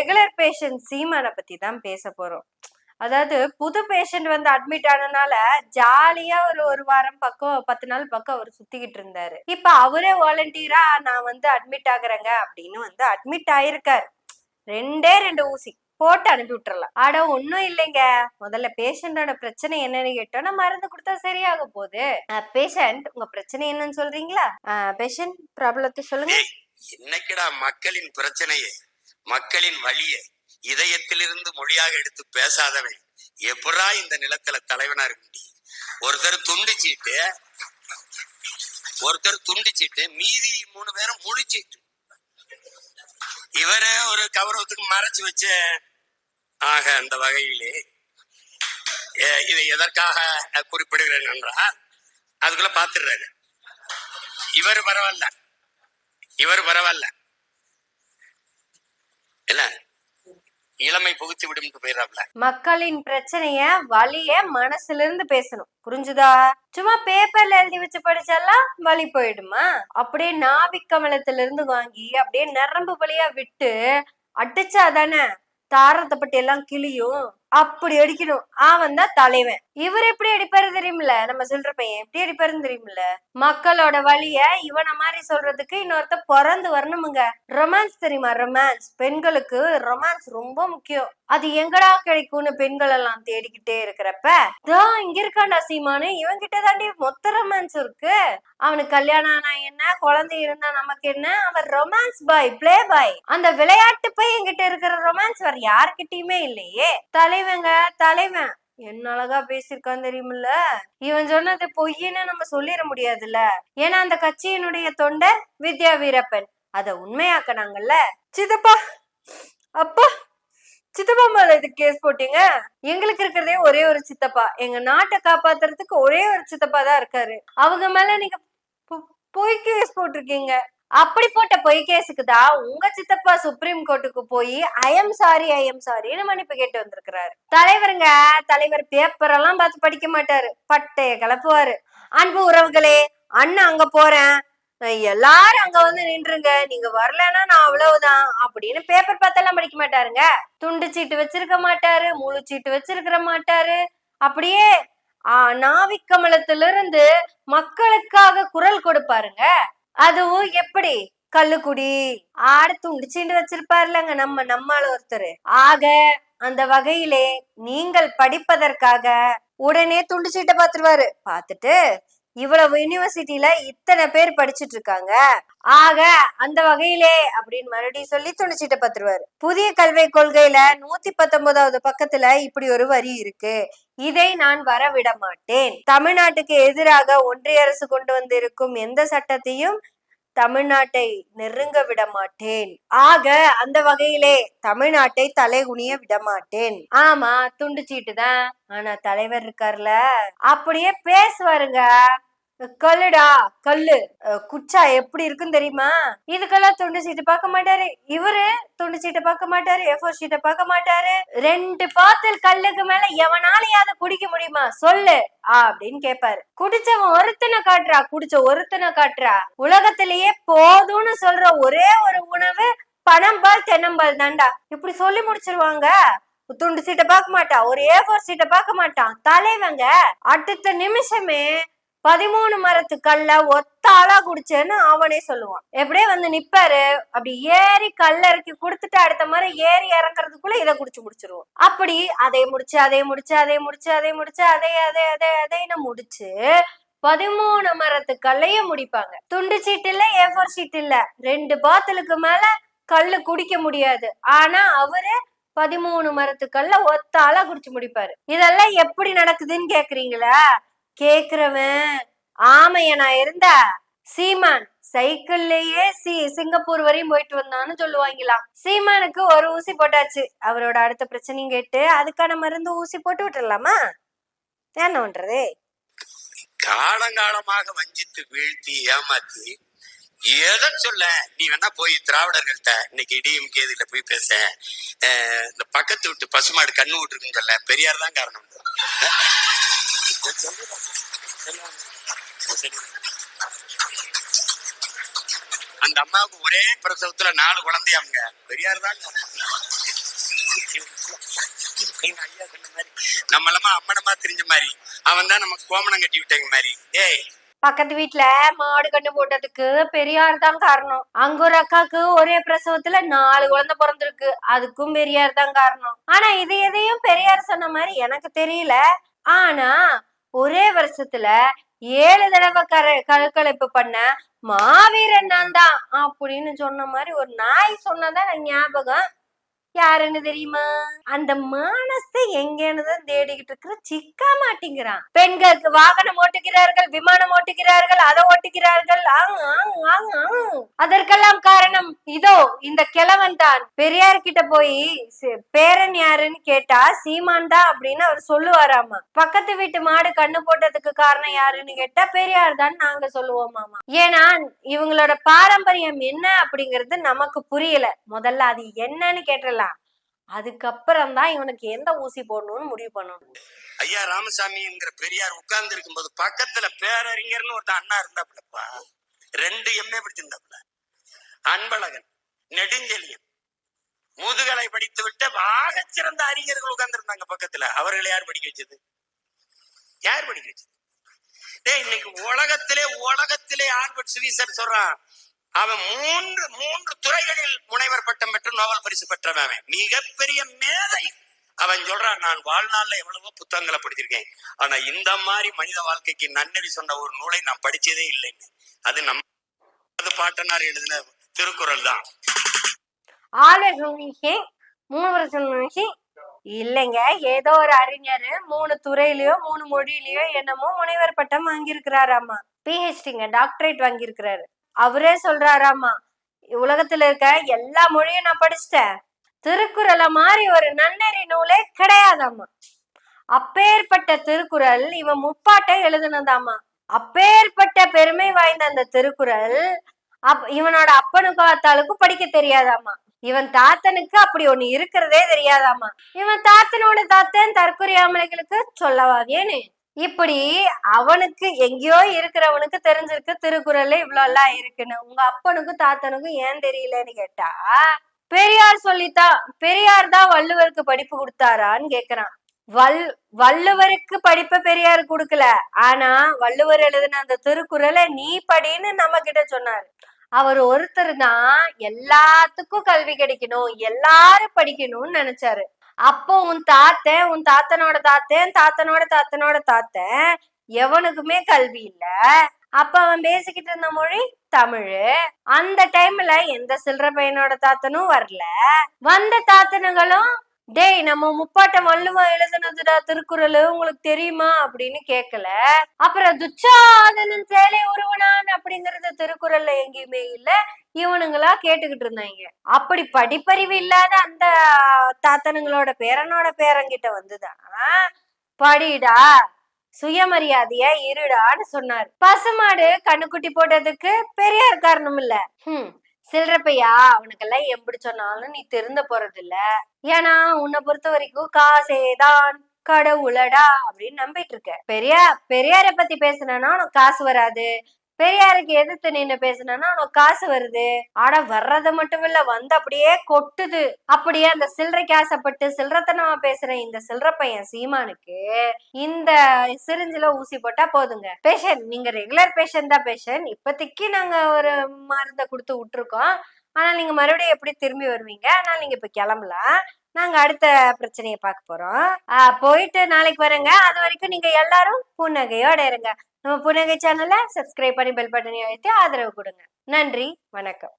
Regular patient சீமானை பத்தி தான் பேச போறோம். அதாவது புது பேஷண்ட் வந்து அட்மிட் ஆனனால ஜாலியா ஒரு வாரம் பக்கம் 10 நாள் பக்கம் அவர் சுத்திக்கிட்டு இருந்தாரு. இப்ப அவரே வாலண்டியரா நான் வந்து அட்மிட் ஆகுறேங்க அப்படின்னு வந்து அட்மிட் ஆயிருக்காரு. 2 ஊசி போட்டு அனுப்பி விட்டுறலாம். ஆட ஒன்னும் இல்லைங்க. முதல்ல பேஷண்டோட பிரச்சனை என்னன்னு கேட்டோம்னா மருந்து கொடுத்தா சரியாக போகுது. பேஷண்ட் உங்க பிரச்சனை என்னன்னு சொல்றீங்களா? பேஷண்ட் ப்ராப்ளத்தை சொல்லுங்க. இன்னைக்குடா மக்களின் பிரச்சனையை, மக்களின் வழியை இதயத்திலிருந்து மொழியாக எடுத்து பேசாதவன் எப்படா இந்த நிலத்துல தலைவனா இருக்க முடியும்? ஒருத்தர் துண்டிச்சிட்டு மீதி 3 பேரும் முழிச்சிட்டு இவரு ஒரு கௌரவத்துக்கு மறைச்சு வச்சு ஆக அந்த வகையிலே இதை எதற்காக குறிப்பிடுகிறேன் என்றால் அதுக்குள்ள பாத்துடுறாரு. இவர் பரவாயில்ல இல்ல இளமை புகுத்தி விடும் போயிடறாப்ல. மக்களின் பிரச்சனைய வலிய மனசுல இருந்து பேசணும், புரிஞ்சுதா? சும்மா பேப்பர்ல எழுதி வச்சு படிச்சாலாம் வலி போயிடுமா? அப்படியே நாபிக்கமலத்துல இருந்து வாங்கி அப்படியே நரம்பு வழியா விட்டு அடிச்சாதானே தாரத்தை பட்டி எல்லாம் கிளியும். அப்படி அடிக்கணும். அவன் தான் தலைவன். இவர் எப்படி அடிப்பாரு தெரியுமில்ல? நம்ம சொல்ற பையன் எப்படி அடிப்பாருன்னு தெரியுமில்ல? மக்களோட வழிய இவனை மாதிரி சொல்றதுக்கு இன்னொருத்த பிறந்து வரணுமுங்க. ரொமான்ஸ் தெரியுமா? ரொமான்ஸ். பெண்களுக்கு ரொமான்ஸ் ரொம்ப முக்கியம். அது எங்கடா கிடைக்கும்னு பெண்கள் எல்லாம் தேடிக்கிட்டே இருக்கிறப்ப தான் இங்க இருக்காண்டா சீமானு, இவன் கிட்ட தாண்டி மொத்த ரொமான்ஸ் இருக்கு. அவனுக்கு கல்யாணம் ஆனா என்ன, குழந்தை இருந்தா நமக்கு என்ன? அவன் ரொமான்ஸ் பாய், பிளே பாய். அந்த விளையாட்டு பையன் கிட்ட இருக்கிற ரொமான்ஸ் வேற யாருக்கிட்டயுமே இல்லையே. தலைவன் என்ன அழகா பேசியிருக்கான் தெரியுமில்ல? இவன் சொன்னது பொய்ன்னு நம்ம சொல்லிட முடியாதுல்ல. ஏன்னா அந்த கட்சியினுடைய தொண்டை வித்யா வீரப்பன் அத உண்மையாக்கினாங்கல்ல. சித்தப்பா, அப்பா, சித்தப்பா மேல இது கேஸ் போட்டீங்க. எங்களுக்கு இருக்கிறதே ஒரே ஒரு சித்தப்பா. எங்க நாட்டை காப்பாத்துறதுக்கு ஒரே ஒரு சித்தப்பா தான் இருக்காரு. அவங்க மேல நீங்க பொய் கேஸ் போட்டிருக்கீங்க. அப்படி போட்ட பொய் கேஸுக்கு தான் உங்க சித்தப்பா சுப்ரீம் கோர்ட்டுக்கு போய் ஐ எம் சாரின்னு மன்னிப்பு கேட்டு வந்திருக்கிறாரு. தலைவர் பேப்பர் எல்லாம் பார்த்து படிக்க மாட்டாரு, பட்டைய கிளப்புவாரு. அன்பு உறவுகளே, அண்ணன் அங்க போறேன், எல்லாரும் அங்க வந்து நின்றுங்க, நீங்க வரலன்னா நான் அவ்வளவுதான் அப்படின்னு பேப்பர் பார்த்தெல்லாம் படிக்க மாட்டாருங்க. துண்டு சீட்டு வச்சிருக்க மாட்டாரு, முழு சீட்டு வச்சிருக்கிற மாட்டாரு. அப்படியே நாவிக்கமலத்திலிருந்து மக்களுக்காக குரல் கொடுப்பாருங்க. அதுவும் எப்படி? கல்லுக்குடி ஆடு துண்டிச்சுட்டு வச்சிருப்பாருலங்க நம்மால ஒருத்தர். ஆக அந்த வகையிலே நீங்கள் படிப்பதற்காக உடனே துண்டு சீட்டை பாத்துருவாரு. பாத்துட்டு இவ்வளவு யூனிவர்சிட்டியில இத்தனை பேர் படிச்சுட்டு இருக்காங்க, ஆக அந்த வகையிலே அப்படின்னு மறுபடியும் சொல்லி துணிச்சீட்டை பத்துருவாரு. புதிய கல்வி கொள்கையில 119வது பக்கத்துல இப்படி ஒரு வரி இருக்கு, இதை நான் வரவிட மாட்டேன். தமிழ்நாட்டுக்கு எதிராக ஒன்றிய அரசு கொண்டு வந்து இருக்கும் எந்த சட்டத்தையும் தமிழ்நாட்டை நெருங்க விட மாட்டேன். ஆக அந்த வகையிலே தமிழ்நாட்டை தலைகுனிய விட மாட்டேன். ஆமா, துண்டு சீட்டு தான். ஆனா தலைவர் இருக்காருல, அப்படியே பேசுவாருங்க. கல்லுடா கல்லு, குச்சா எப்படி இருக்குன்னு தெரியுமா? இதுக்கெல்லாம் துண்டு சீட்டு பார்க்க மாட்டாரு. இவரு துண்டு சீட்டை பார்க்க மாட்டாரு, A4 ஷீட்டை பார்க்க மாட்டாரு. 2 பாத்தல் கல்லுக்கு மேல எவனாலையாவது குடிக்க முடியுமா சொல்லு அப்படின்னு கேட்பாரு. குடிச்சவன் ஒருத்தனை காட்டுறா. உலகத்திலேயே போதும்னு சொல்ற ஒரே ஒரு உணவு பனம்பால் தென்னம்பால் தாண்டா. இப்படி சொல்லி முடிச்சிருவாங்க. துண்டு சீட்டை பார்க்க மாட்டான், ஒரு A4 ஷீட்டை பார்க்க மாட்டான். தலைவங்க அடுத்த நிமிஷமே 13 மரத்து கல்ல ஒத்த ஆளா குடிச்சேன்னு அவனே சொல்லுவான். எப்படியே வந்து நிப்பாரு, அப்படி ஏறி கல்ல இறக்கி குடுத்துட்டு அடுத்த மாதிரி ஏறி இறங்குறதுக்குள்ள இதை குடிச்சு முடிச்சிருவோம். அப்படி அதை முடிச்சு 13 மரத்து கல்லைய முடிப்பாங்க. துண்டு சீட்டு இல்ல, A4 ஷீட் இல்ல, 2 பாத்தலுக்கு மேல கல்லு குடிக்க முடியாது. ஆனா அவரு 13 மரத்து கல்ல ஒத்த ஆளா குடிச்சு முடிப்பாரு. இதெல்லாம் எப்படி நடக்குதுன்னு கேக்குறீங்களா? கேக்குறவன் ஆமையனா இருந்தா சீமான் சைக்கிள்லயே சிங்கப்பூர் வரையும் போயிட்டு வந்தான்னு சொல்லுவாங்களாம். சீமானுக்கு ஒரு ஊசி போட்டாச்சு, அவரோட அடுத்த பிரச்சனையும் கேட்டு அதுக்கான மருந்து ஊசி போட்டு விட்டுறலாமா? என்ன பண்றது? காலங்காலமாக வஞ்சித்து வீழ்த்தி ஏமாத்தி எதை சொல்ல, நீ வேணா போய் திராவிடர்கள்ட்ட இன்னைக்கு டிஎம்கே இதுல போய் பேச, இந்த பக்கத்து விட்டு பசுமாடு கண்ணு விட்டுருக்குன்னு சொல்ல, பெரியார் தான் காரணம். அந்த அம்மாவுக்கு ஒரே பிரசவத்துல 4 குழந்தையாங்க, பெரியார் தான். ஐயா சொன்ன மாதிரி நம்மளமா அம்மனமா தெரிஞ்ச மாதிரி அவன் தான் நமக்கு கோமணம் கட்டி விட்டாங்க மாதிரி. ஏய், பக்கத்து வீட்டுல மாடு கண்ணு போட்டதுக்கு பெரியார் தான் காரணம். அங்க ஒரு அக்காக்கு ஒரே பிரசவத்துல 4 குழந்தை பிறந்திருக்கு, அதுக்கும் பெரியார் தான் காரணம். ஆனா இது எதையும் பெரியார் சொன்ன மாதிரி எனக்கு தெரியல. ஆனா ஒரே வருஷத்துல 7 தடவை கருக்கலைப்பு பண்ண மாவீரன் நான் தான் அப்படின்னு சொன்ன மாதிரி ஒரு நாய் சொன்னதான் எனக்கு ஞாபகம். யாருன்னு தெரியுமா? அந்த மானஸ்தை எங்கன்னு தான் தேடிக்கிட்டு இருக்கிற, சிக்க மாட்டேங்கிறான். பெண்களுக்கு வாகனம் ஓட்டுகிறார்கள், விமானம் ஓட்டுகிறார்கள், அதை ஓட்டுகிறார்கள். அதற்கெல்லாம் காரணம் இதோ இந்த கிழவன் தான். பெரியார் கிட்ட போய் பேரன் யாருன்னு கேட்டா சீமான் தான் அப்படின்னு அவர் சொல்லுவாராமா. பக்கத்து வீட்டு மாடு கண்ணு போட்டதுக்கு காரணம் யாருன்னு கேட்டா பெரியார் தான் நாங்க சொல்லுவோமாமா. ஏன்னா இவங்களோட பாரம்பரியம் என்ன அப்படிங்கிறது நமக்கு புரியல. முதல்ல அது என்னன்னு கேட்டலாம், அதுக்கப்புறம் தான் இவனுக்கு எந்த ஊசி போடணும்னு முடிவு பண்ணணும். ஐயா ராமசாமிங்கிற பெரியார் உட்கார்ந்து இருக்கும்போது பக்கத்துல பேரறிஞர்னு ஒருத்தன் அண்ணா இருந்தாப்புலப்பா. 2 MA படிச்சிருந்தாப்புல. அன்பழகன், நெடுஞ்செழியன், முதுகலை படித்து விட்டு ஆகச் சிறந்த அறிஞர்கள் உட்கார்ந்து இருந்தாங்க பக்கத்துல. அவர்களை யார் படிக்க வச்சது? யார் படிக்க வச்சது? இன்னைக்கு உலகத்திலே ஆல்பர்ட் ஸ்வீசர் சொல்றான், அவன் மூன்று துறைகளில் முனைவர் பட்டம் பெற்று நோபல் பரிசு பெற்றவன், மிகப்பெரிய மேதை. அவன் சொல்றான், நான் வாழ்நாள்ல எவ்வளவோ புத்தகங்களை படிச்சிருக்கேன், ஆனா இந்த மாதிரி மனித வாழ்க்கைக்கு நன்னெறி சொன்ன ஒரு நூலை நான் படிச்சதே இல்லைன்னு. அது நம்ம பாட்டனார் எழுதின திருக்குறள் தான். இல்லைங்க, ஏதோ ஒரு அறிஞர் 3 துறையிலயோ 3 மொழியிலயோ என்னமோ முனைவர் பட்டம் வாங்கியிருக்கிறாராமா. PhDங்க, டாக்டரேட் வாங்கியிருக்கிறாரு. அவரே சொல்றாராமா, உலகத்துல இருக்க எல்லா மொழியும் நான் படிச்சுட்டேன், திருக்குறளை மாதிரி ஒரு நன்னெறி நூலே கிடையாதாமா. அப்பேற்பட்ட திருக்குறள் இவன் முப்பாட்டை எழுதுனதாமா. அப்பேற்பட்ட பெருமை வாய்ந்த அந்த திருக்குறள் இவனோட அப்பனுக்கும் அத்தாளுக்கும் படிக்க தெரியாதாமா. இவன் தாத்தனுக்கு அப்படி ஒண்ணு இருக்கிறதே தெரியாதாமா. இவன் தாத்தனோட தாத்தன் தற்கொலையாமலைகளுக்கு சொல்லவாகேன்னு இப்படி அவனுக்கு எங்கேயோ இருக்கிறவனுக்கு தெரிஞ்சிருக்கு திருக்குறள்ல இவ்வளவு எல்லாம் இருக்குன்னு. உங்க அப்பனுக்கும் தாத்தனுக்கும் ஏன் தெரியலன்னு கேட்டா, பெரியார் சொல்லித்தான். பெரியார் தான் வள்ளுவருக்கு படிப்பு கொடுத்தாரான்னு கேக்குறான். வள்ளுவருக்கு படிப்பை பெரியார் கொடுக்கல, ஆனா வள்ளுவர் எழுதின அந்த திருக்குறளை நீ படின்னு நம்ம கிட்ட சொன்னாரு. அவர் ஒருத்தர் தான் எல்லாத்துக்கும் கல்வி கிடைக்கணும், எல்லாரும் படிக்கணும்னு நினைச்சாரு. அப்போ உன் தாத்தனோட தாத்தன் எவனுக்குமே கல்வி இல்ல. அப்ப அவன் பேசிக்கிட்டு இருந்த மொழி தமிழ். அந்த டைம்ல எந்த சில்லற பையனோட தாத்தனும் வரல. வந்த தாத்தனுங்களும், டேய் நம்ம முப்பாட்டம் வள்ளுவன் எழுதுனதுடா திருக்குறள், உங்களுக்கு தெரியுமா அப்படின்னு கேட்கல. அப்புறம் துச்சாதனன் சேலை உருவனான் அப்படிங்கறது திருக்குறள்ல எங்கேயுமே இல்ல. இவனுங்களா கேட்டுக்கிட்டு இருந்தாங்க. அப்படி படிப்பறிவு இல்லாத அந்த தாத்தனுங்களோட பேரங்கிட்ட வந்துதான் படிடா, சுயமரியாதையா இருடான்னு சொன்னாரு. பசுமாடு கண்ணுக்குட்டி போட்டதுக்கு பெரியார் காரணம் இல்ல. சில்லறப்பையா, அவனுக்கெல்லாம் எப்படி சொன்னாலும் நீ திருந்த போறது இல்ல. ஏன்னா உன்னை பொறுத்த வரைக்கும் காசேதான் கடவுளடா அப்படின்னு நம்பிட்டு இருக்க. பெரியார பத்தி பேசினா உனக்கு காசு வராது, பெரியாருக்கு எதிர்த்து நின்று பேசினா உனக்கு காசு வருது. ஆனா வர்றது மட்டும் இல்ல, வந்து அப்படியே கொட்டுது. அப்படியே அந்த சில்லறைக்கு ஆசைப்பட்டு சில்லறத்தனமா பேசுற இந்த சில்லற பையன் சீமானுக்கு இந்த சிரிஞ்சில ஊசி போட்டா போதுங்க. பேஷண்ட், நீங்க ரெகுலர் பேஷண்ட் தான். பேஷண்ட் இப்போதைக்கு நாங்க ஒரு மருந்தை கொடுத்து விட்டுருக்கோம், ஆனா நீங்க மறுபடியும் எப்படி திரும்பி வருவீங்க. ஆனால் நீங்க இப்ப கிளம்பலாம், நாங்க அடுத்த பிரச்சனையை பார்க்க போறோம். போயிட்டு நாளைக்கு வரேங்க. அது வரைக்கும் நீங்க எல்லாரும் புன்னகையோட இருங்க. நம்ம புன்னகை சேனலை சப்ஸ்கிரைப் பண்ணி பெல் பட்டனை அழுத்தி ஆதரவு கொடுங்க. நன்றி, வணக்கம்.